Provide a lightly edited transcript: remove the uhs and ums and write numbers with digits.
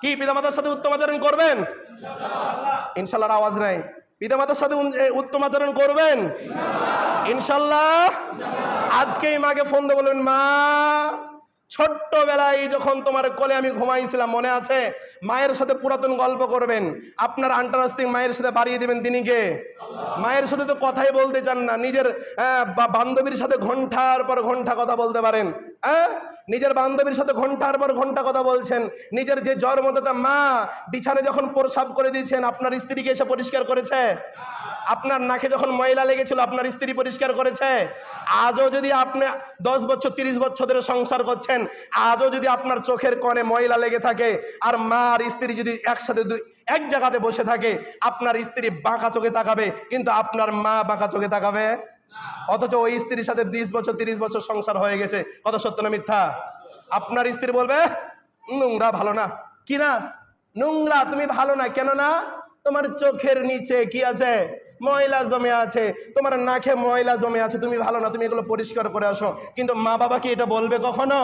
কি পিতামাতার সাথে উত্তম আচরণ করবেন? ইনশাআল্লাহ। আওয়াজ নাই। পিতামাতার সাথে উত্তম আচরণ করবেন ইনশাআল্লাহ। আজকেই মাকে ফোন দিয়ে বলবেন, মা ছোট্টবেলায় যখন তোমার কোলে আমি ঘুমাইছিলাম মনে আছে? মায়ের সাথে পুরাতন গল্প করবেন। আপনার আন্টারস্টিং মায়ের সাথে বাড়িয়ে দিবেন, তিনি কে? মায়ের সাথে তো কথাই বলতে চান না, নিজের বান্ধবীর সাথে ঘন্টার পর ঘন্টা কথা বলতে পারেন। নিজের বান্ধবীর সাথে ঘন্টার পর ঘন্টা কথা বলছেন। নিজের যে জন্মদাতা মা বিছানে যখন প্রসাব করে দিয়েছেন, আপনার স্ত্রীকে এসে পরিষ্কার করেছে? আপনার নাকে যখন ময়লা লেগেছিল আপনার স্ত্রী পরিষ্কার করেছে? আজও যদি আপনি 10 বছর 30 বছর ধরে সংসার করছেন, আজও যদি আপনার চোখের কোণে ময়লা লেগে থাকে আর মা আর স্ত্রী যদি একসাথে এক জায়গাতে বসে থাকে, আপনার স্ত্রী বাঁকা চোখে তাকাবে কিন্তু আপনার মা বাঁকা চোখে তাকাবে? অথচ ওই স্ত্রীর সাথে 20 বছর 30 বছর সংসার হয়ে গেছে। কথা সত্য না মিথ্যা? আপনার স্ত্রী বলবে নোংরা, ভালো না। কি না? নোংরা, তুমি ভালো না। কেন না? তোমার চোখের নিচে কি আছে? ময়লা জমে আছে। তোমার নাকে ময়লা জমে আছে, তুমি ভালো না, তুমি এগুলো পরিষ্কার করে আসো। কিন্তু মা বাবা কি এটা বলবে কখনো?